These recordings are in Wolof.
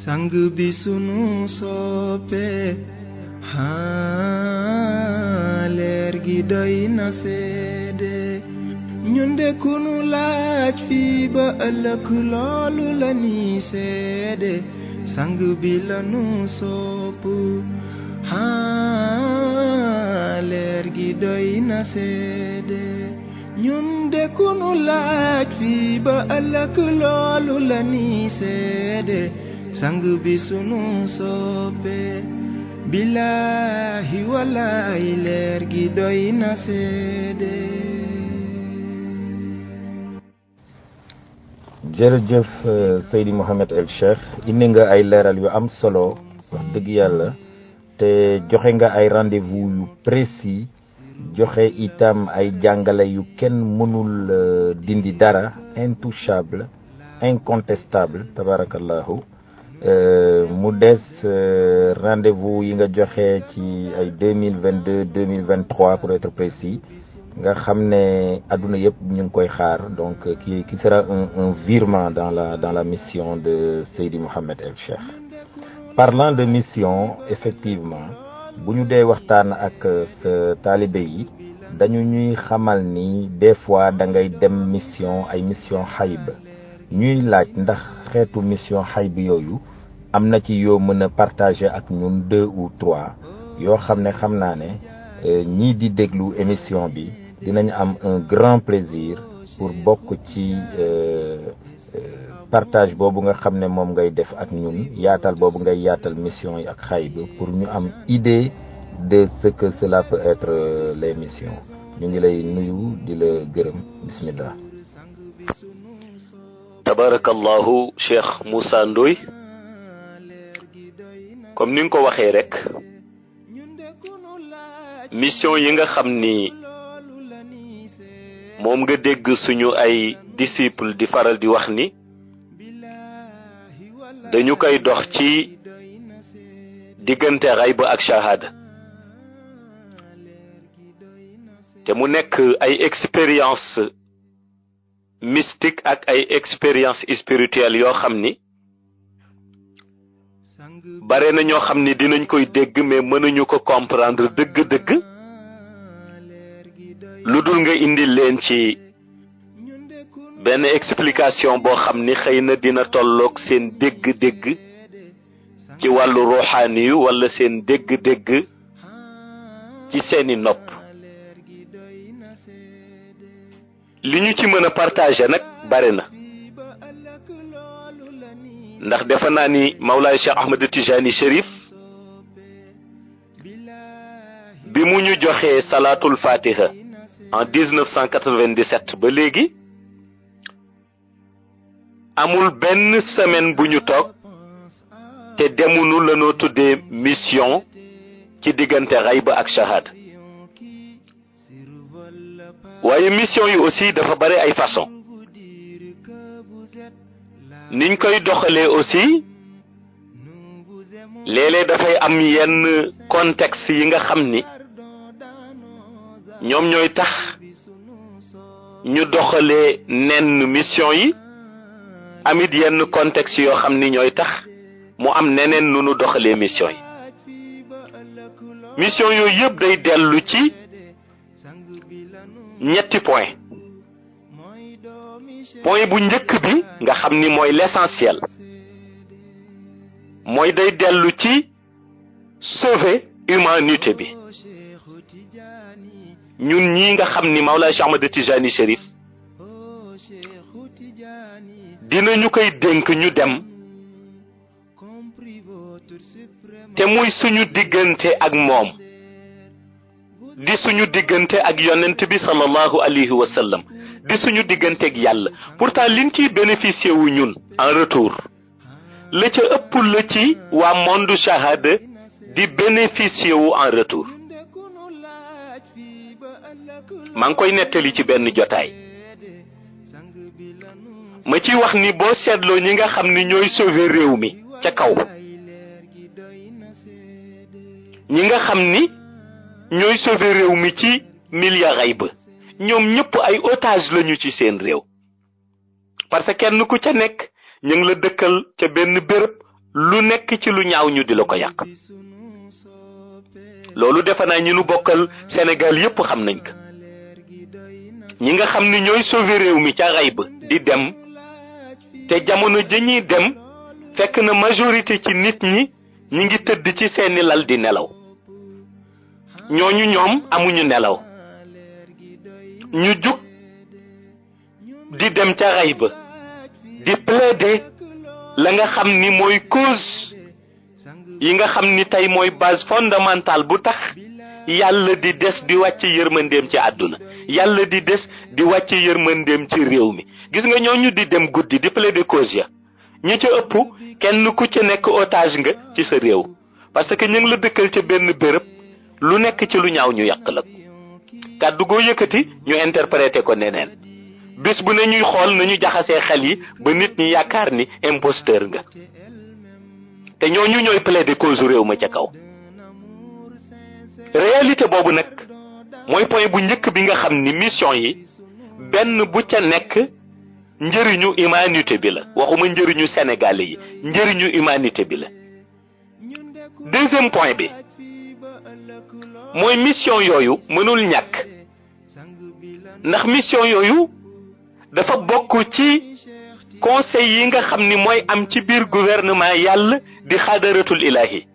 sang bi sunu soppe leer gi doy na seede ñun de kunu laaj fii ba ëllëg loolu la ni seede sang bi la nu sopp leer gi doy na seede ñun de kunu laaj fii ba ëllëg loolu la ni seede sang bi sunu soppe billahi wallahi leer gi doy na seede. jërëjëf Seydi Mouhamed El Cheikh indi nga ay leeral yu am solo wax dëgg yàlla te joxe nga ay rendez-vous yu précis joxe itam ay jàngale yu kenn mënul dindi dara intouchable incontestable tabarakallahu mu des rendez-vous yi nga joxe ci ay 2022 2023 pour être précis nga xam ne adduna yëpp ñu ngi koy xaar donc qui sera un virement dans la mission de Seydi Mouhamed El Cheikh. Parlant de mission effectivement bu ñu dee waxtaan ak sa taalibe yi dañu ñuy xamal ni des fois da ngay dem mission ay mission xayb ñuy laaj ndax xeetu mission xayb yooyu am na ci yoo mën a partager ak ñun 2 ou 3 yoo xam ne xam naa ne ñii di déglu émission bi dinañ am un grand plaisir pour bokk ci partage boobu nga xam ne moom ngay def ak ñun yaatal boobu ngay yaatal mission yi ak xayb pour ñu am idée de ce que cela peut être les missions ñu ngi lay nuyu di la gërëm bismillah. tabarakallahu Cheikh Moussa Ndoye comme ni nga ko waxee rek mission yi nga xam ni moom nga dégg suñu ay disciple di faral di wax ni dañu koy dox ci diggante xayb ak shahada te mu nekk ay expérience mystique ak ay expérience spirituelle yoo xam ni bare na ñoo xam ni dinañ koy dégg mais mënuñu ko comprendre dëgg-dëgg lu dul nga indi leen ci benn explication boo xam ni xëy na dina tolloog seen dégg-dégg ci wàllu ruuxaani yu wala seen dégg-dégg ci seeni nopp li ñu ci mën a partager nag bare na ndax defe naa ni Mawlaay Cheikh Ahmed Tijani Chérif bi mu ñu joxee salaatul fatiha en 1997 ba léegi amul benn semaine bu ñu toog te demunu lanoo tuddee mission ci diggante xayb ak shahada waaye mission yi aussi dafa bare ay façon niñ koy doxalee aussi léeg-léeg dafay am yenn contexte yi nga xam ni ñoom ñooy tax ñu doxalee nenn mission yi amit yenn contexte yoo xam ni ñooy tax mu am neneen nu nu doxalee mission yi mission yooyu yëpp day dellu ci ñetti point bu njëkk bi nga xam ni mooy l'essentiel mooy day dellu ci sauver humanité bi ñun ñii nga xam ni Mawlaay Cheikh Ahmed Tijani Chérif dinañu koy dénk ñu dem te muy suñu diggante ak moom di suñu diggante ak yonent bi sallallahu alayhi wa sallam di suñu diggante ak yàlla pourtant liñ ciy bénéficier wu ñun en retour la ca ëpp la ci waa monde shahada di bénéficier wu en retour maa ngi koy nettali ci benn jotaay ma ci wax ni boo seetloo ñi nga xam ni ñooy sauver réew mi ca kaw ñi nga xam ni ñooy sauver réew mi ci milieu xayb ñoom ñëpp ay otage lañu ci seen réew parce que kenn ku ca nekk ñu ngi la dëkkal ca benn béréb lu nekk ci lu ñaaw ñu di la ko yàq loolu defe naa ñi nu bokkal Sénégal yépp xam nañ ko ñi nga xam ni ñooy sauver réew mi ca xayb di dem te jamono ja ñuy dem fekk na majorité ci nit ñi ñi ngi tëdd ci seeni lal di nelaw ñooñu ñoom amuñu nelaw ñu jug di dem ca xayb di plaider la nga xam ni mooy cause yi nga xam ni tey mooy base fondamentale bu tax yàlla di des di wàcc yërmandeem ci àdduna yàlla di des di wàcc yërmandeem ci réew mi gis nga ñooñu di dem guddi di plaider cause ya ñi ca ëpp kenn ku ci nekk otage nga ci sa réew parce que ñu ngi la dëkkal ca benn béréb lu nekk ci lu ñaaw ñu yàq la kàddu goo yëkkati ñu interpréter ko neneen bis bu ne ñuy xool nañu jaxasee xel yi ba nit ñi yaakaar ni imposteur nga te ñooñu ñooy plaider cause réew ma ca kaw réalité boobu nag mooy point bu njëkk bi nga xam ni mission yi benn bu ca nekk njëriñu humanité bi la waxuma njëriñu sénégalais yi njëriñu humanité bi la deuxième point bi mooy mission yooyu mënul ñàkk ndax mission yooyu dafa bokk ci conseil yi nga xam ni mooy am ci biir gouvernement yàlla di xadaratul ilahi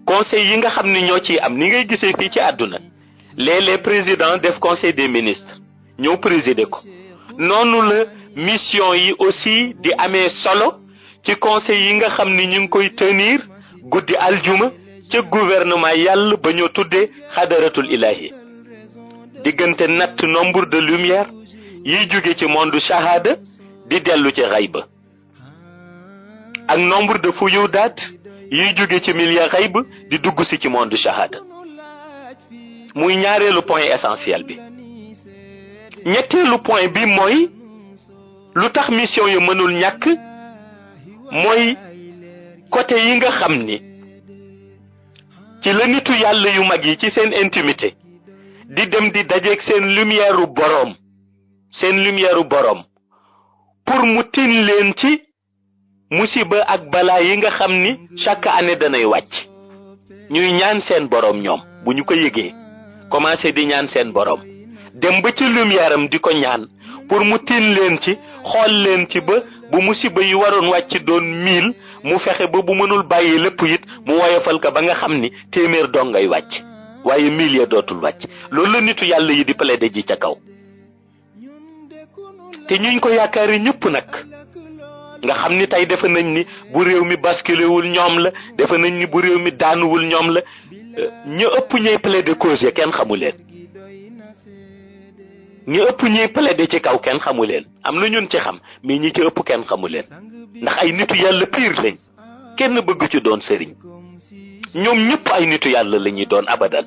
conseil yi nga xam ni ñoo ciy am ni ngay gisee fii ci àdduna les présidents def conseil des ministres ñoo présider ko noonu la mission yi aussi di amee solo ci conseil yi nga xam ni ñu ngi koy tenir guddi aljuma ca gouvernement yàlla ba ñoo tuddee xadaratul ilahi diggante natt nombre de lumière yiy jóge ci monde shahada di dellu ci xayba ak nombre de fuyudaat yiy jóge ci milieu xayb di dugg si ci monde shahada muy ñaareelu point essentiel bi ñetteelu point bi mooy lu tax mission yi mënul ñàkk mooy côté yi nga xam ni ci la nitu yàlla yu mag yi ci seen intimité di dem di dajeeg seen lumière u boroom pour mu tin leen ci musiba ak balaa yi nga xam ni chaque année danay wàcc ñuy ñaan seen boroom ñoom bu ñu ko yëgee commencé di ñaan seen boroom dem ba ci lumière am di ko ñaan pour mu tin leen ci xool leen ci ba bu musiba yi waroon wàcc doon 1000 mu fexe ba bu mënul bàyyi lépp it mu woyofal ko ba nga xam ni téeméer dong ngay wàcc waaye 1000 ya dootul wàcc loolu la nitu yàlla yi di plaider ji ca kaw te ñuñ ko yaakaari ñëpp nag nga xam ni tey defe nañ ni bu réew mi basculé wul ñoom la defe nañ ni bu réew mi daanuwul ñoom la ñu ëpp ñuy plaider cause ya kenn xamu leen ñu ëpp ñuy plaider ci kaw kenn xamu leen am na ñun ci xam mais ñi ci ëpp kenn xamu leen ndax ay nitu yàlla pire lañ kenn bëgg ci doon sëriñ ñoom ñëpp ay nitu yàlla la ñuy doon abadan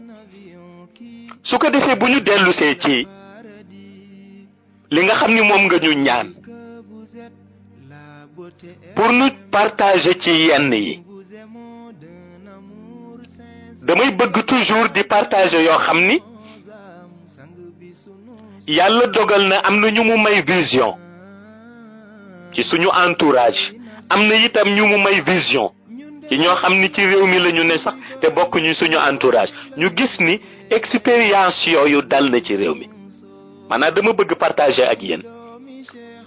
su ko defee bu ñu dellusee ci li nga xam ni moom nga ñu ñaan pour ñu partager ci yenn yi damay bëgg toujours di partager yoo xam ni yàlla dogal na am na ñu mu may vision ci suñu entourage am na itam ñu mu may vision ci ñoo xam ni ci réew mi la ñu ne sax te bokk ñu suñu entourage ñu gis ni expérience yooyu dal na ci réew mi maanaam dama bëgg partager ak yéen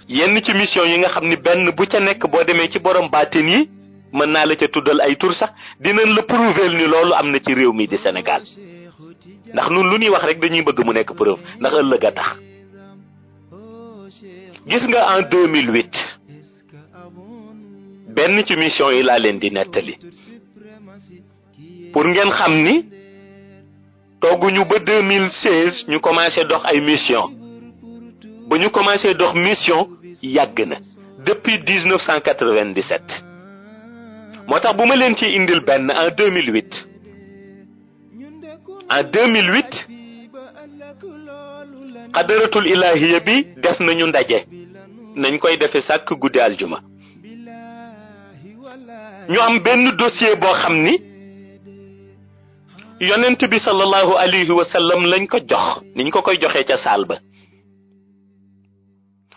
yenn ci mission yi nga xam ni benn bu ca nekk boo demee ci borom baatin yi mën naa la ca tuddal ay tur sax dinañ la prouver ni loolu am na ci réew mi di Sénégal ndax nun lu ñuy wax rek dañuy bëgg mu nekk preuve ndax ëllëg a tax gis nga en 2008 benn ci mission yi laa leen di nettali pour ngeen xam ni tooguñu ba 2016 ñu commencé dox ay mission ba ñu commencé dox mission yàgg na depuis 1997 moo tax bu ma leen ci indil benn en 2008 xadaratul ilahiya bi def nañu ndaje nañ koy defe sàkk guddi aljuma ñu am benn dossier boo xam ni yonent bi sallallahu alayhi wa sallam lañ ko jox niñ ko koy joxee ca saal ba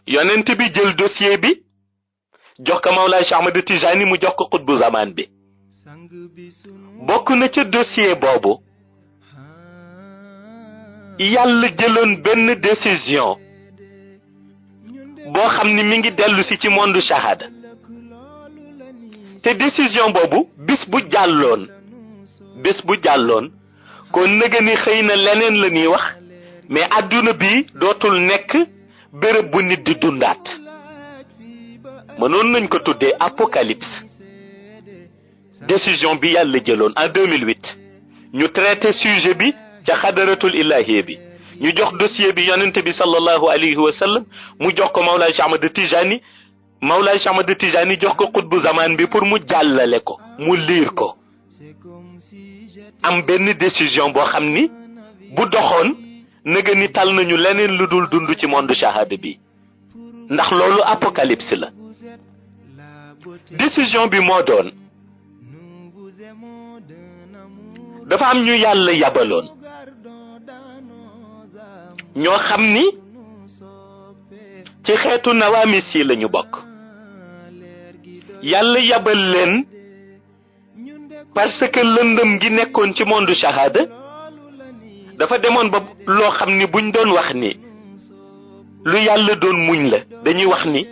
yonent bi jël dossier bi jox ko Mawlaay Cheikh Ahmad Tijani mu jox ko xutbu zaman bi bokk na ca dossier boobu yàlla jëloon benn décision boo xam ni mi ngi dellu si ci monde shahada te décision boobu bis bu jàlloon kon nëga ni xëy na leneen la ñuy wax mais adduna bi dootul nekk béréb bu nit di dundaat mënoon nañ ko tuddee apocalypse décision bi yàlla jëloon en 2008 ñu traité sujet bi ca xadaratul ilahiya bi ñu jox dossier bi yonent bi sallallahu alayhi wa sallam mu jox ko Mawlaay Cheikh Ahmad Tijani Mawlaay Cheikh Ahmad Tijani jox ko xutbu zaman bi pour mu jàllale ko mu liir ko am benn décision boo xam ni bu doxoon nëga ni tal nañu leneen lu dul dund ci monde shahada bi ndax loolu apocalypse la décision bi moo doon dafa am ñu yàlla yabaloon ñoo xam ni ci xeetu nawaamis yi lañu bokk yàlla yabal leen parce que lëndëm gi nekkoon ci monde shahada dafa demoon ba loo xam ni buñ doon wax ni lu yàlla doon muñ la dañuy wax ni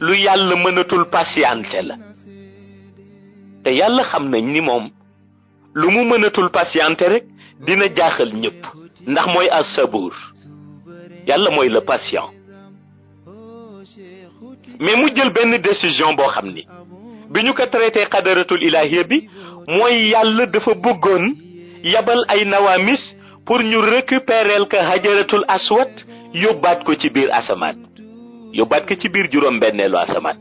lu yàlla mënatul patiente la te yàlla xam nañ ni moom lu mu mënatul patiente rek dina jaaxal ñëpp ndax mooy as-sabuur yàlla mooy le patient mais mu jël benn décision boo xam ni bi ñu ko traité xadaratul ilahiya bi mooy yàlla dafa bëggoon yabal ay nawaamis pour ñu récupérer ko hajaratul aswad yóbbaat ko ci biir asamaan yóbbaat ko ci biir juróom-benneelu asamaan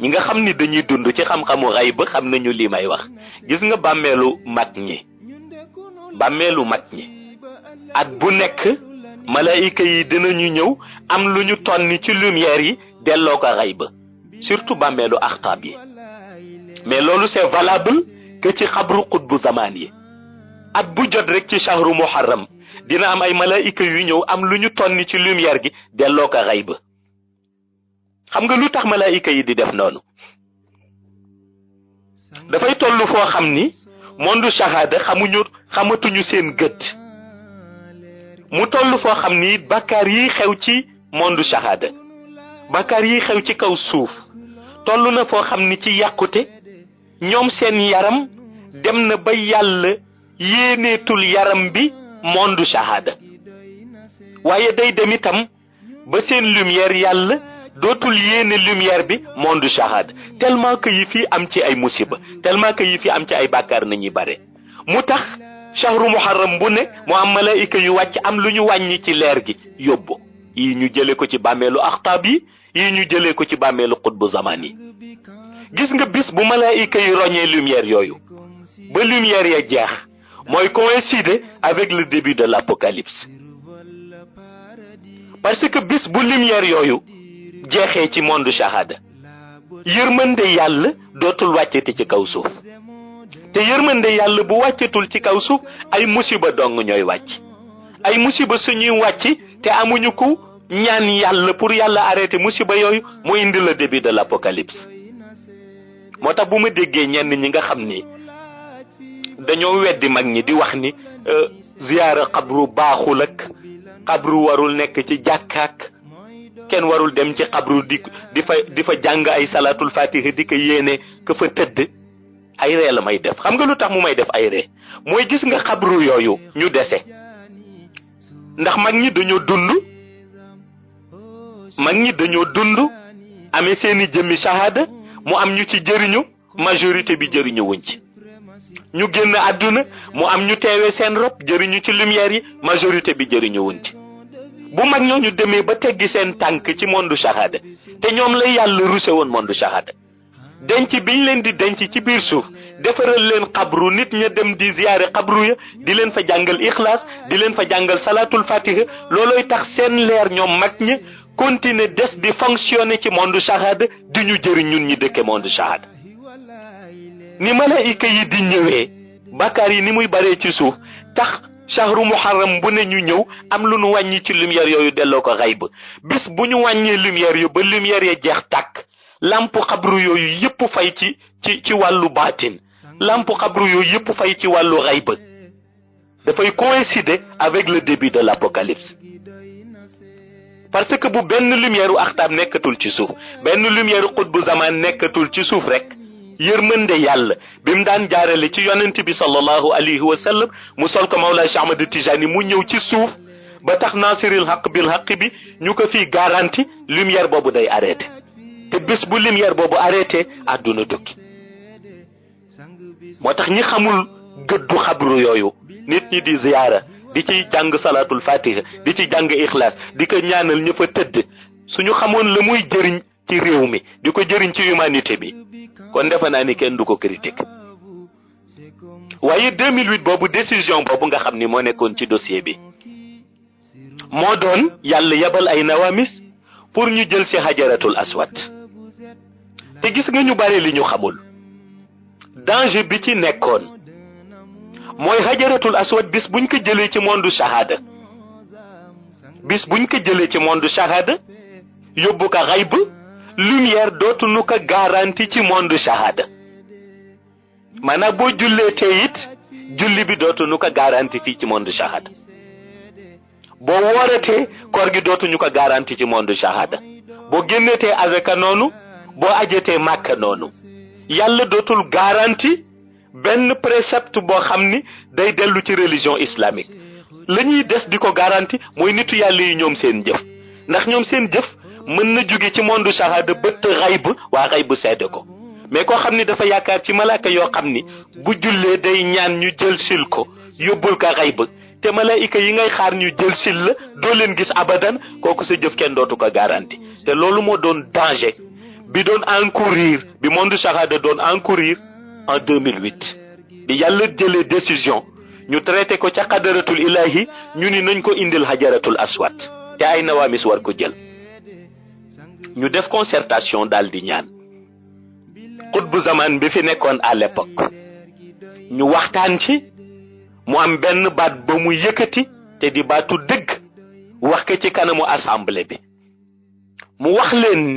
ñi nga xam ni dañuy dund ci xam-xamu xay ba xam nañu li may wax gis nga bàmmeelu mag ñi at bu nekk malaayika yi dinañu ñëw am lu ñu tonni ci lumière yi delloo ko xay ba surtout bàmmeelu axtaab yi mais loolu c'est valable que ci xabru xutbu zamaan yi at bu jot rek ci shahru muharram dina am ay malaayika yu ñëw am lu ñu tonni ci lumière gi delloo ko xay ba xam nga lu tax malaayika yi di def noonu dafay tollu foo xam ni monde shahada xamatuñu seen gëdd mu toll foo xam ni bakkaar yi xew ci monde shahada bakkaar yi xew ci kaw suuf toll na foo xam ni ci yàqute ñoom seen yaram dem na ba yàlla yéeneetul yaram bi monde shahada waaye day dem itam ba seen lumière yàlla dootul yéene lumière bi monde shahada tellement que yi fi am ci ay musiba tellement que yi fi am ci ay bàkkaar nañuy bare mu tax shahru muharram bu ne mu am malaayika yu wàcc am lu ñu wàññi ci leer gi yóbbu yi ñu jële ko ci bàmmeelu axtaab yi ñu jëlee ko ci bàmmeelu xutbu zaman yi gis nga bis bu malaayika yi roñee lumière yooyu ba lumière ya jeex mooy coïncider avec le début de l'apocalypse parce que bis bu lumière yooyu jeexee ci monde shahada yërmande yàlla dootul wàcceti ci kaw suuf te yërmande yàlla bu wàccetul ci kaw suuf ay musiba dong ñooy wàcc ay musiba suñuy wàcc te amuñu ko ñaan yàlla pour yàlla arrêté musiba yooyu mu indi le début de l'apocalypse moo tax bu ma déggee ñenn ñi nga xam ni dañoo weddi mag ñi di wax ni ziyaara xabru baaxul ak xabru warul nekk ci jàkkaak kenn warul dem ci xabru di fa jàng ay salatul fatiha di ko yéene ka fa tëdd ay ree la may def xam nga lu tax mu may def ay ree mooy gis nga xabru yooyu ñu dese ndax mag ñi dañoo dund amee seeni jëmmi shahada mu am ñu ci jëriñu majorité bi jëriñu wuñ ci ñu génn àdduna mu am ñu teewee seen rob jëriñu ci lumière yi majorité bi jëriñu wuñ ci bu mag ñooñu demee ba teggi seen tànk ci monde shahada te ñoom la yàlla ruse woon monde shahada denc biñ leen di denc ci biir suuf defaral leen xabru nit ña dem di ziyaare xabru ya di leen fa jàngal ixlaas di leen fa jàngal salatul fatiha loolooy tax seen leer ñoom mag ñi continuer des di fonctionner ci monde shahada di ñu jëriñ ñun ñi dëkke monde shahada ni malaayika yi di ñëwee bàkkaar yi ni muy baree ci suuf tax shahru muharram bu ne ñu ñëw am lu nu wàññi ci lumière yooyu delloo ko xayb bis bu ñu wàññee lumière yu ba lumière ya jeex tàkk lamp xabru yooyu yëpp fay ci wàllu baatin lamp xabru yooyu yëpp fay ci wàllu xayb dafay coïncider avec le début de l'apocalypse parce que bu benn lumière u axtaab nekkatul ci suuf benn lumière u xutbu zaman nekkatul ci suuf rek yërmande yàlla bi mu daan jaarale ci yonent bi sallallahu alayhi wa sallam mu sol ko Mawlaa Cheikh Ahmad Tijani mu ñëw ci suuf ba tax nasiril haq bil haq bi ñu ko fii garanti lumière boobu day arrêté te bés bu lumière boobu arrêté àdduna tukki moo tax ñi xamul gëddu xabru yooyu nit ñi di ziyaara di ci jàng salatul fatiha di ci jàng ixlaas di ko ñaanal ña fa tëdd suñu xamoon la muy jëriñ ci réew mi di ko jëriñ ci humanité bi kon defe naa ni kenn du ko critique waaye 2008 boobu décision boobu nga xam ni moo nekkoon ci dossier bi moo doon yàlla yebal ay nawamis pour ñu jël ci xajaratul aswad te gis nga ñu bare li ñu xamul danger bi ci nekkoon mooy xajaratul aswad bis buñ ko jëlee ci monde shahada bis buñ ko jëlee ci monde shahada yóbbu ko xayb lumière dootuñu ko garanti ci monde shahada maanaam boo jullee te it julli bi dootuñu ko garanti fii ci monde shahada boo wooratee koor gi dootuñu ko garanti ci monde shahada boo génnetee azaka noonu boo ajetee màkka noonu yàlla dootul garanti benn précepte boo xam ni day dellu ci religion islamique la ñuy des di ko garanti mooy nitu yàlla yi ñoom seen jëf ndax ñoom seen jëf mën na jóge ci monde shahada bëtt xayb waa xayb seede ko mais koo xam ni dafa yaakaar ci malaaka yoo xam ni bu jullee day ñaan ñu jël sil ko yóbbul ko xayb te malaayika yi ngay xaar ñu jël sil la doo leen gis abadan kooku sa jëf kenn dootu ko garanti te loolu moo doon danger bi doon encourir bi monde shahada doon encourir en 2008 bi yàlla jëlee décision ñu traité ko ca qadaratul ilahi ñu ni nañ ko indil hajaratul aswad te ay nawamis war ko jël ñu def concertation daal di ñaan xutbu zaman bi fi nekkoon à l'époque ñu waxtaan ci mu am benn baat ba mu yëkkati te di baatu dëgg wax ko ci kanamu assemblée bi mu wax leen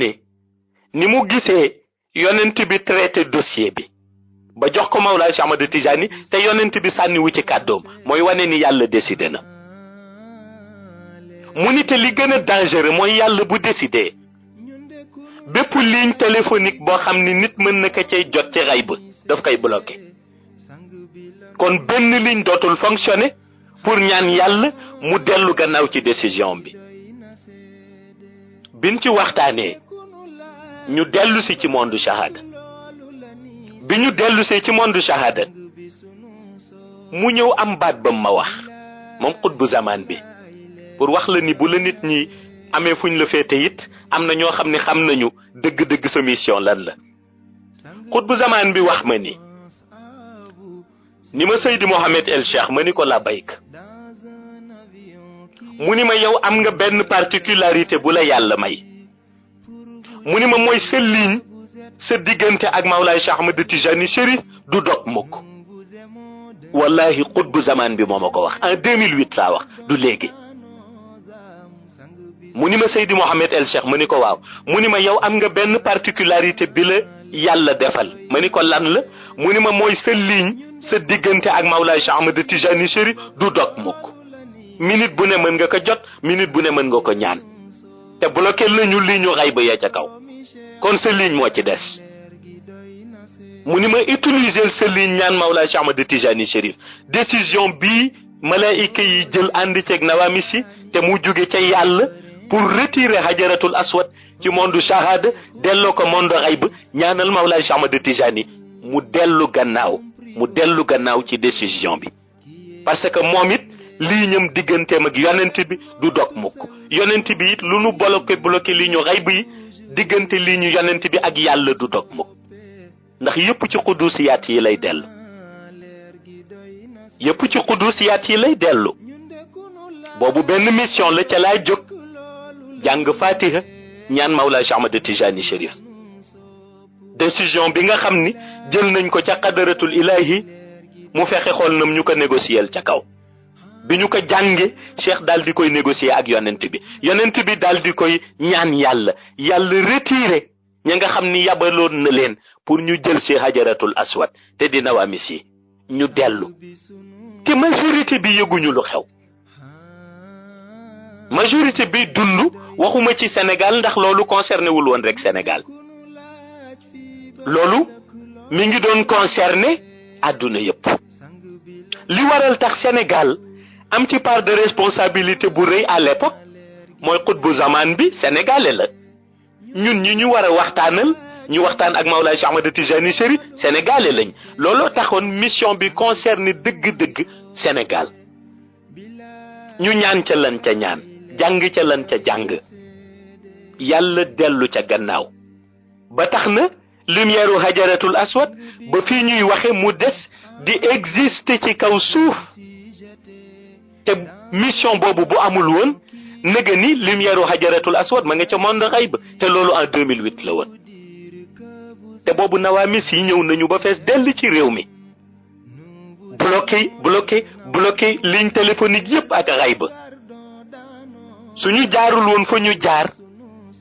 ni mu gisee yonent bi traité dossier bi ba jox ko Mawlaa Cheikh Ahmad Tijani te yonent bi sànniwu ci kàddoom mooy wane ni yàlla décidé na mu ni te li gën a dangereux mooy yàlla bu décidé bépp ligne téléphonique boo xam ni nit mën na ko cay jot ci xayb daf koy bloqué kon benn ligne dootul fonctionner pour ñaan yàlla mu dellu gannaaw ci décision bi biñ ci waxtaanee ñu dellu si ci monde shahada bi ñu dellusee ci monde shahada mu ñëw am baat ba ma wax moom xutbu zaman bi pour wax la ni bu la nit ñi amee fuñ la féete it am na ñoo xam ne xam nañu dëgg-dëgg sa mission lan la xutbu zaman bi wax ma ni ma Seydi Mohamed El Cheikh ma ni ko la bayk mu ni ma yow am nga benn particularité bu la yàlla may mu ni ma mooy sa ligne sa diggante ak Mawlaay Cheikh Ahmad Tijani Chérif du dog mukk wallahi xutbu zaman bi moo ma ko wax en 2008 laa wax du léegi mu ni ma Seydi Mohamed El Cheikh ma ni ko waaw mu ni ma yow am nga benn particularité bi la yàlla defal ma ni ko lan la mu ni ma mooy sa ligne sa diggante ak Mawlaay Cheikh Ahmad Tijani Chérif du dog mukk minute bu ne mën nga ko jot minute bu ne mën nga ko ñaan te bloqué lañu ligne ñu xayba ya ca kaw kon sa ligne moo ci des mu ni ma utiliser sa ligne ñaan Mawlaay Cheikh Ahmad Tijani Chérif décision bii malaayika yi jël ànd ceeg nawamis yi te mu jóge ca yàlla pour retirer hajaratul aswad ci monde shahada delloo ko monde xayb ñaanal Mawlaay Cheikh Ahmad Tijani mu dellu gannaaw ci décision bi parce que moom it lii ñam digganteem ak yonent bi du dog mukk yonent bi it lu nu bloqué lii ñu xayb yi diggante lii ñu yonent bi ak yàlla du dog mukk ndax yëpp ci xudusiyaat yi lay dellu boobu benn mission la ca laa jóg jàng fatiha ñaan Mawlaay Cheikh Ahmad Tijani Chérif décision bi nga xam ni jël nañ ko ca qadaratul ilahi mu fexe xool nam ñu ko négocier ca kaw bi ñu ko jànge Cheikh daal di koy négocier ak yonent bi daal di koy ñaan yàlla retiré ña nga xam ni yabaloon na leen pour ñu jël ci Hajaratul Aswad te di Nawamis yi ñu dellu te majorité bi yëguñu lu xew majorité bi dund waxuma ci Sénégal ndax loolu concerné wul woon rek Sénégal loolu mi ngi doon concerné àdduna yépp li waral tax Sénégal am ci part de responsabilité bu rëy à l'époque mooy xutbu zaman bi sénégalais la ñun ñi ñu war a waxtaanal ñu waxtaan ak Mawlaay Cheikh Ahmad Tijani Chérif sénégalais lañ looloo taxoon mission bi concerné dëgg-dëgg Sénégal ñu ñaan ca lan ca ñaan jàng ca lan ca jàng yàlla dellu ca gannaaw ba tax na lumière u Hajaratul Aswad ba fii ñuy waxe mu des di exister ci kaw suuf te mission boobu bu amul woon nëga ni lumière u Hajaratul Aswad ma nga ca monde xayb te loolu en 2008 la woon te boobu Nawamis yi ñëw nañu ba fees dell ci réew mi bloqué ligne téléphonique yépp ak xayb suñu jaarul woon fa ñu jaar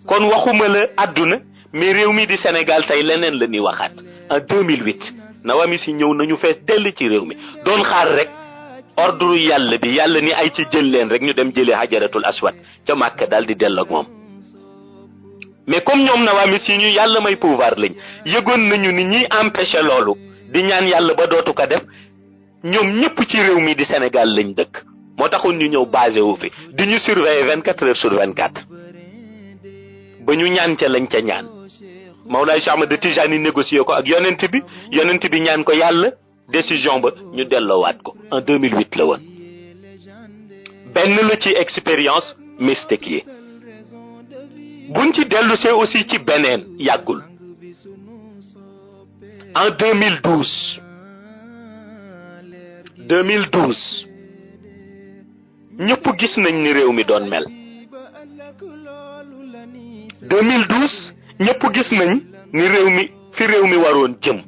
kon waxuma la àdduna mais réew mi di Sénégal tey leneen la ñuy waxaat en 2008 Nawamis yi ñëw nañu fees dell ci réew mi doon xaar rek ordre yàlla bi yàlla ni ay ci jël leen rek ñu dem jëlee Hajaratul Aswad ca Màkka daal di dell ak moom mais comme ñoom Nawamis yi ñu yàlla may pouvoir lañ yëgoon nañu ni ñiy empêché loolu di ñaan yàlla ba dootu ko def ñoom ñëpp ci réew mi di Sénégal lañ dëkk moo taxoon ñu ñëw basé wu fi di ñu surveiller 24 heures sur 24 ba ñu ñaan ca lañ ca ñaan Mawlaay Cheikh Ahmad Tijani négocié ko ak yonent bi ñaan ko yàlla décision ba ñu delloowaat ko en 2008 la woon benn la ci expérience mystique yi buñ ci dellusee aussi ci beneen yàggul en 2012 ñëpp gis nañ ni réew mi doon mel 2012 ñëpp gis nañ ni réew mi waroon jëm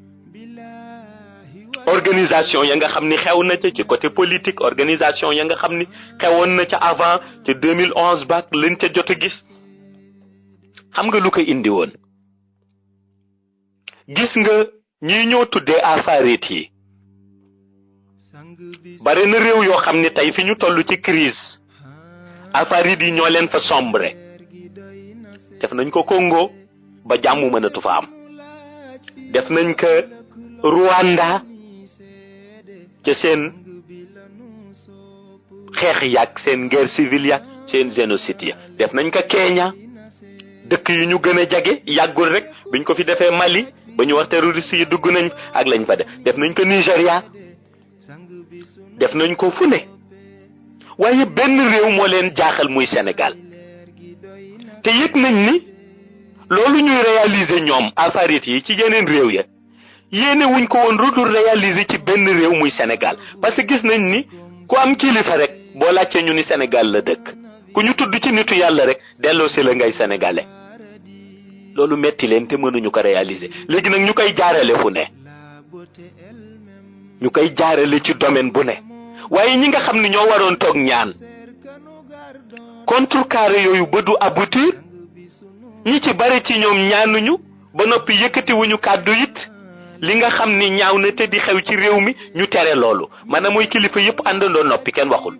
organisation ya nga xam ni xew na ca ci côté politique organisation ya nga xam ni xewoon na ca avant ca 2011 baak lañ ca jot a gis xam nga lu ko indi woon gis nga ñi ñoo tuddee affaires yi bare na réew yoo xam ni tey fi ñu toll ci crise affaires yi ñoo leen fa sombre def nañ ko Congo ba jàmm mënatu fa am def nañ ko Rwanda ca seen xeex yàgg seen guerre civile yàgg seen génocide ya def nañ ko Kenya dëkk yu ñu gën a jage yàggul rek biñ ko fi defee Mali ba ñu wax terroriste yi dugg nañ ak lañ fa def nañ ko Nigeria def nañ ko fu ne waaye benn réew moo leen jaaxal muy Sénégal te yëg nañ ni loolu ñuy réaliser ñoom affaires yi ci yeneen réew ya yéene wuñ ko woon rudul réaliser ci benn réew muy Sénégal parce que gis nañ ni ku am kilifa rek boo laajtee ñu ni Sénégal la dëkk ku ñu tudd ci nitu yàlla rek delloo si la ngay sénégalais loolu metti leen te mënuñu ko réaliser léegi nag ñu koy jaarale fu ne ñu koy jaarale ci domaine bu ne waaye ñi nga xam ne ñoo waroon toog ñaan contrecarré yooyu ba du aboutir ñi ci bari ci ñoom ñaanuñu ba noppi yëkkatiwuñu kàddu it li nga xam ni ñaaw na te di xew ci réew mi ñu tere loolu maanaam mooy kilifa yépp àndandoo noppi kenn waxul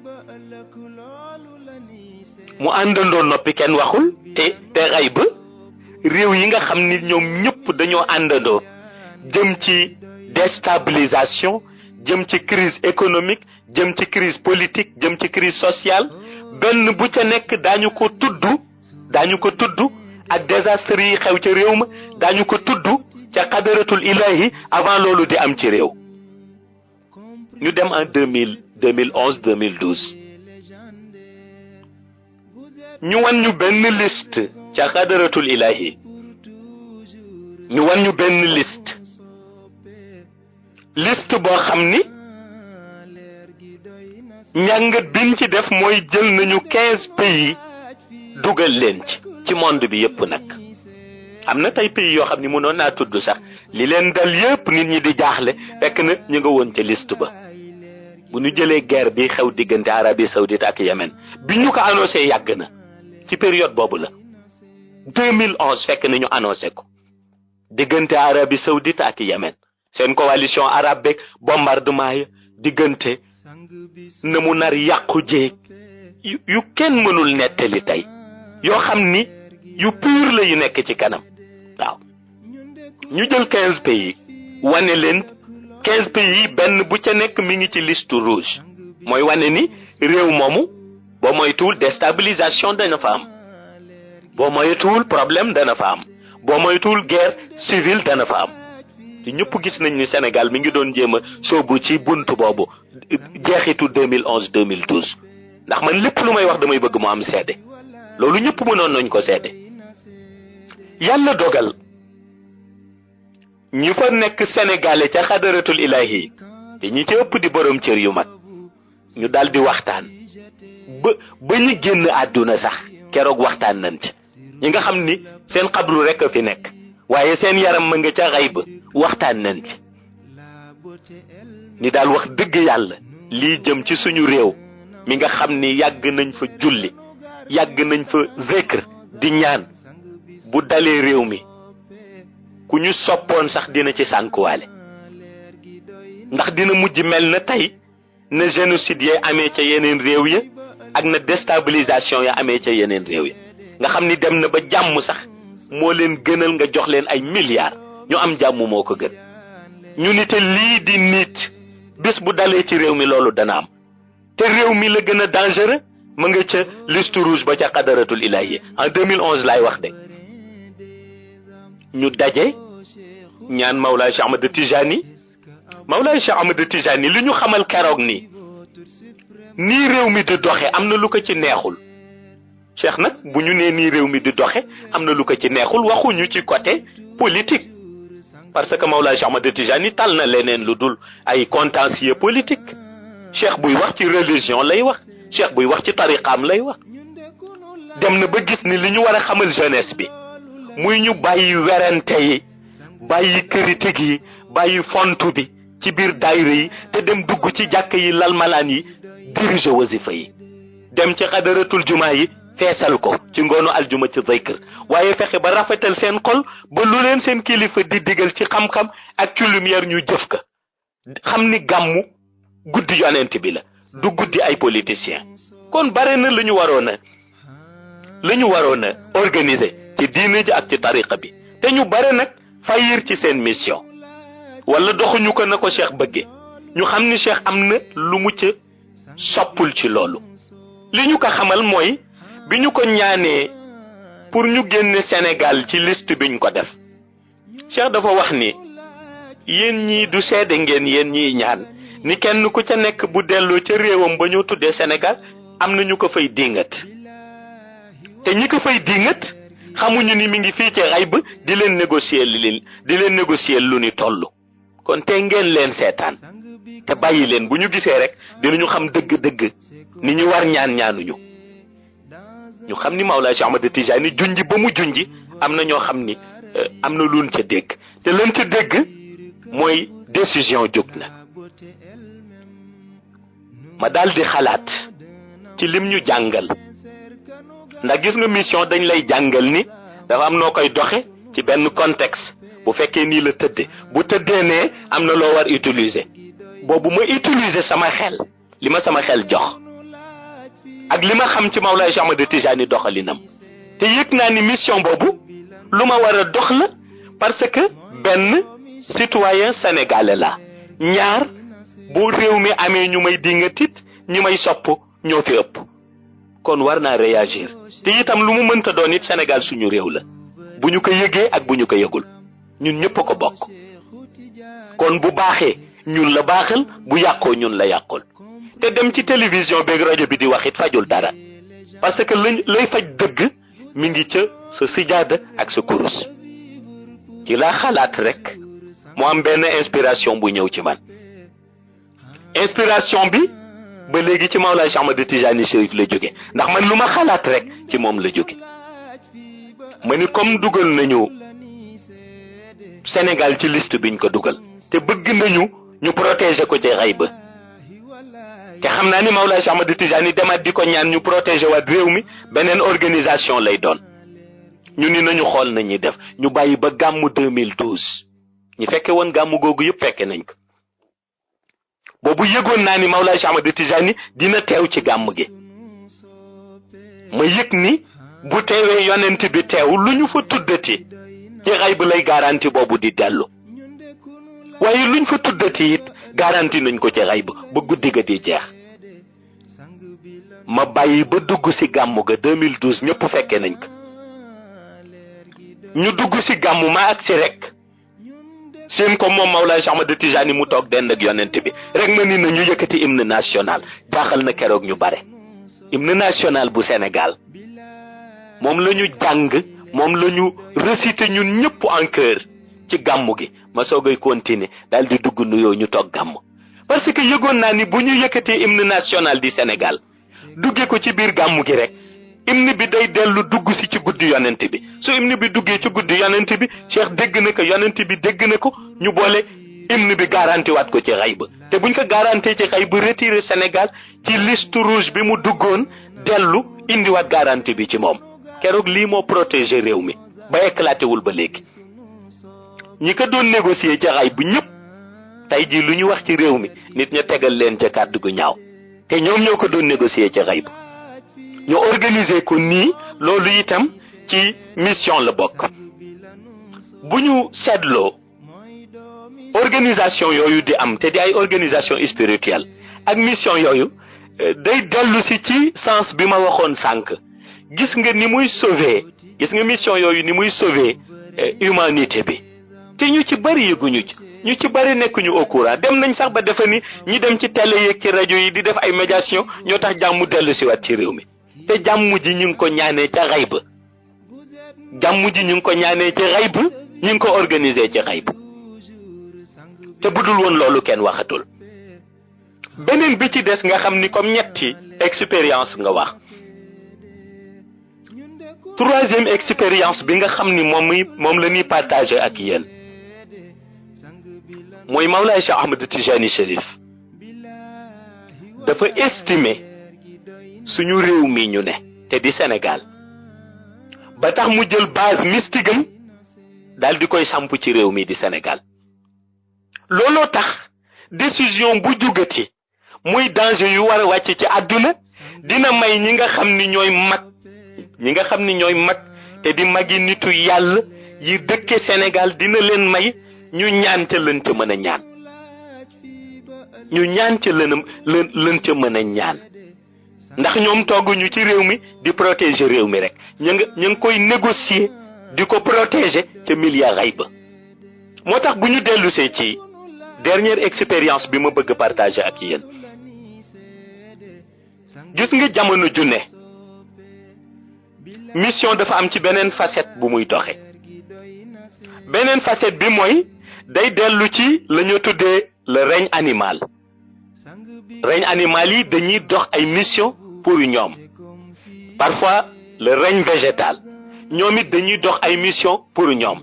mu àndandoo noppi kenn waxul te xay ba réew yi nga xam ni ñoom ñëpp dañoo àndandoo jëm ci déstabilisation jëm ci crise économique jëm ci crise politique jëm ci crise sociale benn bu ca nekk daañu ko tudd ak désastre yi xew ca réew ma daañu ko tudd ca xadaratul ilahi avant loolu di am ci réew ñu dem en 2011 2012 ñu wan ñu benn liste ca xadaratul ilahi ñu wan ñu benn liste boo xam ni njàngat biñ ci def mooy jël nañu 15 pays dugal leen ci monde bi yépp nag am na tey pays yoo xam ni mënoon naa tudd sax li leen dal yépp nit ñi di jaaxle fekk na ñu nga woon ca liste ba bu ñu jëlee guerre bi xew diggante Arabie Saoudite ak Yémen bi ñu ko annoncé yàgg na ci période boobu la 2011 fekk nañu annoncé ko diggante Arabie Saoudite ak Yémen seen coalition arabe beeg bombardement ya diggante na mu nar yàqu jéeg yu kenn mënul nettali tey yoo xam ni yu pur la yu nekk ci kanam waaw ñu jël 15 pays wane leen 15 pays yi benn bu ca nekk mi ngi ci liste rouge mooy wane ni réew moomu boo moytuwul déstabilisation dana fa am boo moytuwul problème dana fa am boo moytuwul guerre civile dana fa am te ñëpp gis nañ ni Sénégal mi ngi doon jéem a soobu ci buntu boobu jeexitu 2011 2012 ndax man lépp lu may wax damay bëgg mu am seede loolu ñëpp mënoon nañ ko seede yàlla dogal ñi fa nekk sénégalais ca xadaratul ilahi te ñi ci ëpp di borom cër yu mag ñu daal di waxtaan ba ñu génn àdduna sax keroog waxtaan nañ ci ñi nga xam ni seen xabru rek a fi nekk waaye seen yaram ma nga ca xayb waxtaan nañ ci ni daal wax dëgg yàlla lii jëm ci suñu réew mi nga xam ni yàgg nañ fa julli yàgg nañ fa zikr di ñaan bu dalee réew mi ku ñu soppoon sax dina ci sànkuwaale ndax dina mujj mel na tey na génocide ya amee ca yeneen réew ya ak na déstabilisation ya amee ca yeneen réew ya nga xam ni dem na ba jàmm sax moo leen gënal nga jox leen ay milliards ñu am jàmm moo ko gën ñu ni te lii di nit bis bu dalee ci réew mi loolu dana am te réew mi la gën a dangereux ma nga ca liste rouge ba ca xadaratul ilahi en 2011 laay wax de ñu daje ñaan Mawlaay Cheikh Ahmad Tijani Mawlaay Cheikh Ahmad Tijani li ñu xamal keroog nii réew mi di doxe am na lu ko ci neexul Cheikh nag bu ñu nee nii réew mi di doxe am na lu ko ci neexul waxuñu ci côté politique parce que Mawlaay Cheikh Ahmad Tijani tal na leneen lu dul ay contentieux politique Cheikh buy wax ci religion lay wax Cheikh buy wax ci tariqaam lay wax dem na ba gis ni li ñu war a xamal jeunesse bi muy ñu bàyyi werante yi bàyyi critique yi bàyyi fontu bi ci biir daayira yi te dem dugg ci jàkk yi lal malaan yi diriger wasifa yi dem ci xadaratul juma yi feesal ko ci ngoonu aljuma ci zikr waaye fexe ba rafetal seen xol ba lu leen seen kilifa di digal ci xam-xam ak ci lumière ñu jëf ka xam ni gàmmu guddi yonent bi la du guddi ay politiciens kon bare na lu ñu waroon a organiser ci diine ji ak ci tariqa bi te ñu bare nag fayir ci seen mission wala doxuñu ko na ko Cheikh bëgge ñu xam ni Cheikh am na lu mu ca soppul ci loolu li ñu ko xamal mooy bi ñu ko ñaanee pour ñu génne Sénégal ci liste biñ ko def Cheikh dafa wax ni yéen ñii du seede ngeen yéen ñiy ñaan ni kenn ku ca nekk bu delloo ca réewam ba ñu tuddee Sénégal am na ñu ko fay dingat te ñi ko fay dingat xamuñu ni mi ngi fii ci xayb di leen négocier lu ni toll kon te ngeen leen seetaan te bàyyi leen bu ñu gisee rek dinañu xam dëgg-dëgg ni ñu war ñaanuñu ñu xam ni Mawlaay Cheikh Ahmad Tijani junji ba mu junji am na ñoo xam ni am na luñ ca dégg te lañ ca dégg mooy décision jóg na ma daal di xalaat ci lim ñu jàngal ndax gis nga mission dañ lay jàngal ni dafa am noo koy doxe ci benn contexte bu fekkee nii la tëdde bu tëddee ne am na loo war utiliser boobu ma utiliser sama xel li ma sama xel jox ak li ma xam ci Mawlaay Cheikh Ahmad Tijani doxalinam te yëg naa ni mission boobu lu ma war a dox la parce que benn citoyen sénégalais la ñaar bu réew mi amee ñu may dingatit ñi may sopp ñoo fi ëpp kon war naa réagir te itam lu mu mënta doon it Sénégal suñu réew la bu ñu ko yëgee ak bu ñu ko yëgul ñun ñëpp ko bokk kon bu baaxee ñun la baaxal bu yàqoo ñun la yàqul te dem ci télévision beeg rajo bi di wax it fajul dara parce que lay faj dëgg mi ngi ca sa sijaada ak sa kurus ci laa xalaat rek mu am benn inspiration bu ñëw ci man inspiration bi ba léegi ci Mawlaay Cheikh Ahmad Tijani Chérif la jóge ndax man lu ma xalaat rek ci moom la jóge ma ni comme dugal nañu Sénégal ci liste biñ ko dugal te bëgg nañu ñu protéger ko ci xayba te xam naa ni Mawlaay Cheikh Ahmad Tijani demaat di ko ñaan ñu protéger waat réew mi beneen organisation lay doon. ñu ni nañu xool nañuy def ñu bàyyi ba gàmmu 2012 ñu fekke woon gàmmu googu yëpp fekke nañ ko boobu yëgoon naa ni Mawlaay Cheikh Ahmad Tijani dina teew ci gàmm gi ma yëg ni bu teewee yonent bi teew lu ñu fa tuddati ci xay bu lay garanti boobu di dellu waaye luñ fa tuddati it garanti nañ ko ci xay ba guddi ga di jeex ma bàyyi ba dugg ci gàmm ga 2012 ñëpp fekke nañ ko ñu dugg ci gàmm ma ak ci rek seen ko moom Mawlaay Cheikh Ahmad Tijani mu toog dend ak yonent bi rek ma ni na ñu yëkkati hymne national jaaxal na keroog ñu bare hymne national bu Sénégal moom la ñu jàng moom la ñu récité ñun ñëpp en chœur ci gàmm gi ma soogay continuer daal di dugg nuyoo ñu toog gàmm parce que yëgoon naa ni bu ñu yëkkatee hymne national du Sénégal duggee ko ci biir gàmm gi rek hymne bi day dellu dugg si ci guddi yonent bi su hymne bi duggee ci guddi yonent bi Cheikh dégg na ko yonent bi dégg na ko ñu boole hymne bi garanti waat ko ci xay ba te buñ ko garanti ci xay ba retiré Sénégal ci liste rouge bi mu duggoon dellu indiwaat garanti bi ci moom keroog lii moo protégé réew mi ba éclaté wul ba léegi ñi ko doon négocier ci xay bu ñëpp tey jii lu ñu wax ci réew mi nit ña tegal leen ca kàddu gu ñaaw te ñoom ñoo ko doon négocier ci xay bu ñu organiser ko nii loolu itam ci mission la bokk bu ñu seetloo organisation yooyu di am te di ay organisation spirituelle ak mission yooyu day dellu si ci sens bi ma waxoon sànq gis nga ni muy sauver gis nga mission yooyu ni muy sauver humanité bi te ñu ci bari yëguñu ci ñu ci bari nekkuñu au courant dem nañ sax ba defa ni ñi dem ci télé yeeg ci rajo yi di def ay médiation ñoo tax jàmm dellu si waat ci réew mi te jàmm ji ñu ngi ko ñaanee ca xay ba jàmm ji ñu ngi ko ñaanee ci xay ba ñu ngi ko organiser ci xay ba te budul woon loolu kenn waxatul beneen bi ci des nga xam ni comme ñetti expérience nga wax troisième expérience bi nga xam ni moom la ñuy partager ak yéen mooy Mawlaay Cheikh Ahmad Tijani Chérif dafa estimer suñu réew mi ñu ne te di Sénégal ba tax mu jël base mystique am daal di koy samp ci réew mi di Sénégal looloo tax décision bu jugati muy danger yu war a wàcc ci àdduna dina may ñi nga xam ni ñooy mag te di magi nitu yàlla yi dëkke Sénégal dina leen may ñu ñaan ca lën ca mën a ñaan ñu ñaan ca lën ca mën a ñaan ndax ñoom tooguñu ci réew mi di protéger réew mi rek ñu ngi koy négocier di ko protéger ca milliard xay ba moo tax bu ñu dellusee ci dernière expérience bi ma bëgg partager ak yéen gis nga jamono ju ne mission dafa am ci beneen facette bu muy doxe beneen facette bi mooy day dellu ci la ñu tuddee le règne animal yi dañuy dox ay mission pour ñoom parfois le règne végétal ñoom it dañuy dox ay mission pour ñoom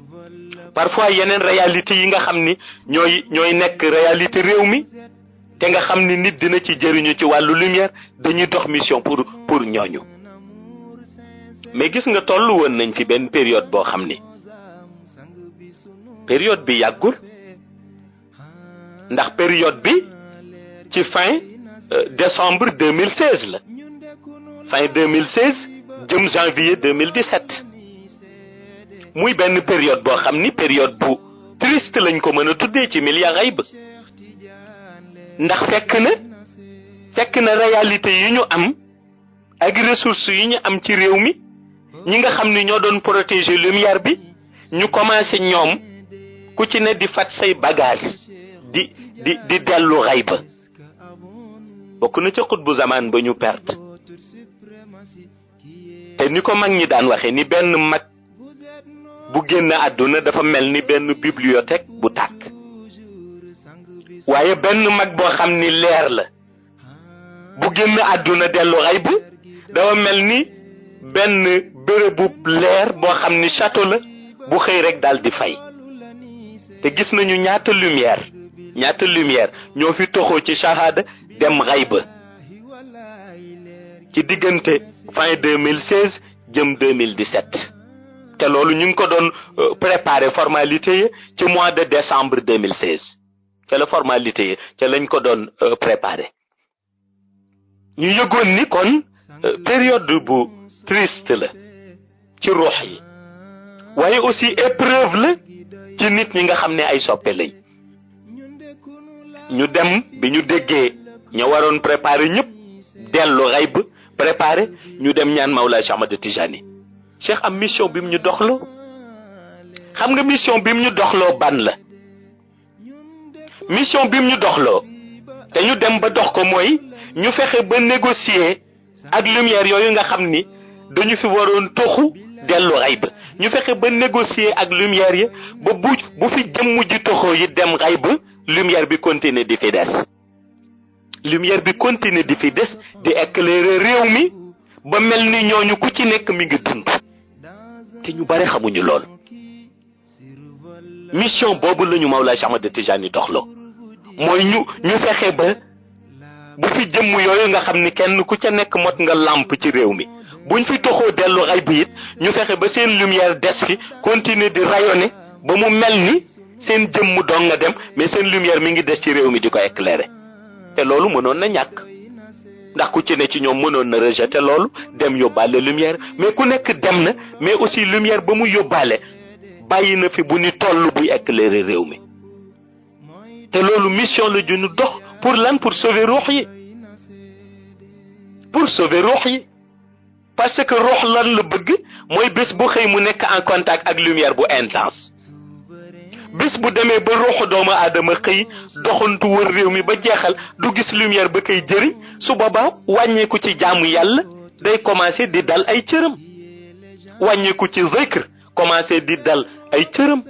parfois yeneen réalité yi nga xam ni ñooy nekk réalité réew mi te nga xam ni nit dina ci jëriñu ci wàllu lumière dañuy dox mission pour ñooñu mais gis nga tollu woon nañ fi benn période boo xam ni période bi yàggul ndax période bi ci fin décembre 2016 la fin 2016 jëm janvier 2017 muy benn période boo xam ni période bu triste lañ ko mën a tuddee ci milliard xay ba ndax fekk na réalité yi ñu am ak ressources yi ñu am ci réew mi ñi nga xam ni ñoo doon protéger lumière bi ñu commencé ñoom ku ci ne di fat say bagage di dellu xay ba bokk na ca xutbu zaman ba ñu perte te ni ko mag ñi daan waxe ni benn mag bu génn àdduna dafa mel ni benn bibliothèque bu tàkk waaye benn mag boo xam ni leer la bu génn àdduna dellu xay ba dafa mel ni benn bérébu leer boo xam ni château la bu xëy rek daal di fay te gis nañu ñaata lumière ñoo fi toxoo ci shahada dem xay ba ci diggante fin 2016 jëm 2017 te loolu ñu ngi ko doon préparer formalité yi ci mois de décembre 2016 te la formalité yi te lañ ko doon préparer ñu yëgoon ni kon période bu triste la ci ruux yi waaye aussi épreuve la ci nit ñi nga xam ne ay soppe lañ ñu dem bi ñu déggee ña waroon préparer ñëpp dellu xayb préparer ñu dem ñaan Mawlaay Cheikh Ahmad Tijani Cheikh am mission bi mu ñu doxloo xam nga mission bi mu ñu doxloo ban la mission bi mu ñu doxloo te ñu dem ba dox ko mooy ñu fexe ba négocier ak lumière yooyu nga xam ni dañu fi waroon toxu dellu xayb ñu fexe ba négocier ak lumière yi ba bu fi jëmm ji toxoo yi dem xayb lumière bi continuer di fi des lumière bi continuer di fi des di éclairer réew mi ba mel ni ñooñu ku ci nekk mi ngi dund te ñu bare xamuñu lool mission boobu lañu Mawlaay Cheikh Ahmad Tijani doxloo mooy ñu fexe ba bu fi jëmm yooyu nga xam ni kenn ku ca nekk mot nga lampe ci réew mi buñ fi toxoo dellu xayb it ñu fexe ba seen lumière des fi continuer di rayonner ba mu mel ni seen jëmm dong nga dem mais seen lumière mi ngi des ci réew mi di ko éclairer te loolu mënoon na ñàkk ndax ku ci ne ci ñoom mënoon na rejeter loolu dem yóbbaale lumière mais ku nekk dem na mais aussi lumière ba mu yóbbaale bàyyi na fi bu ni toll buy éclairer réew mi te loolu mission la ju ñu dox pour lan pour sauver ruux yi parce que ruux lan la bëgg mooy bés bu xëy mu nekk en contact ak lumière bu intense bés bu demee ba ruuxu doomu aadama xëy doxantu wër réew mi ba jeexal du gis lumière ba koy jëriñ su boobaa wàññeeku ci jaamu yàlla day commencer di dal ay cëram wàññeeku ci zikr commencer di dal ay cëram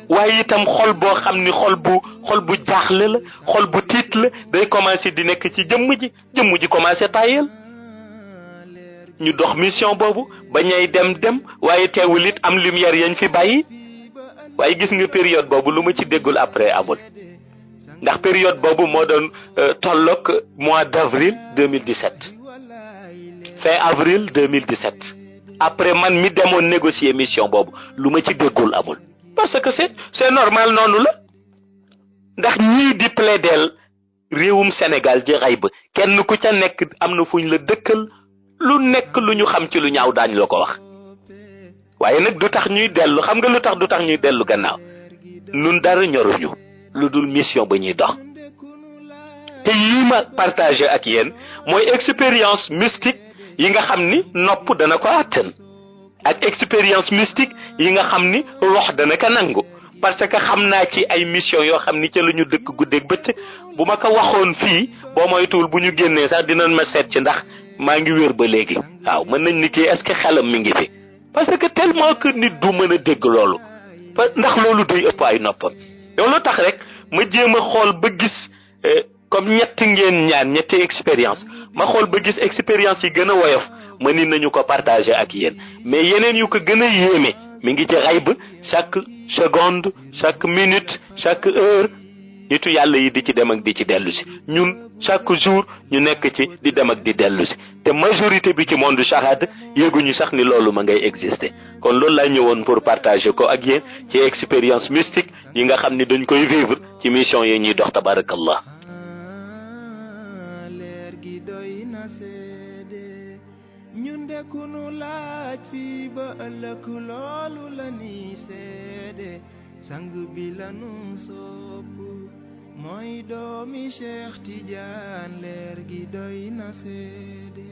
waaye itam xol boo xam ni xol bu jaaxle la xol bu tiit la day commencer di nekk ci jëmm ji commencer tàyyel ñu dox mission boobu ba ñay dem waaye teewul it am lumière yañ fi bàyyi waaye gis nga période boobu lu ma ci déggul après amul ndax période boobu moo doon tolloog mois d'avril 2017 fin avril 2017 après man mi demoon négocier mission boobu lu ma ci déggul amul parce que c'est normal noonu la ndax ñii di plaidel réewum Sénégal ji xayb kenn ku ca nekk am na fuñ la dëkkal lu nekk lu ñu xam ci lu ñaaw daañ la ko wax waaye nag du tax ñuy dellu xam nga lu tax du tax ñuy dellu gannaaw nun dara ñoruñu lu dul mission ba ñuy dox te yii ma partagé ak yéen mooy expérience mystique yi nga xam ni nopp dana ko àttan ak expérience mystique yi nga xam ni rox dana ko nangu parce que xam naa ci ay mission yoo xam ni ca la ñu dëkk guddeeg bëccëg bu ma ko waxoon fii boo moytuwul bu ñu génnee sax dinañ ma seet ci ndax maa ngi wér ba léegi waaw mën nañ ni kii est-ce que xelam mi ngi fi parce que tellement que nit du mën a dégg loolu ndax loolu day ëpp ay noppam yow lu tax rek ma jéem a xool ba gis comme ñetti expérience ma xool ba gis expérience yi gën a woyof ma ni nañu ko partager ak yéen mais yeneen yu ko gën a yéeme mi ngi ci xayb chaque seconde chaque minute chaque heure nitu yàlla yi di ci dem ak di ci dellu si ñun chaque jour ñu nekk ci di dem ak di dellu si te majorité bi ci monde shahada yéeguñu sax ni loolu ma ngay exister kon loolu laa ñëwoon pour partager ko ak yéen ci expérience mystique yi nga xam ni dañ koy vivre ci mission yi ñuy dox tabarakallah leer gi doy na seede ñun de ku nu laaj fii ba ëllëg loolu la ni seede sang bi la nu sopp mooy doomi Cheikh Tidiane leer gi doy na seede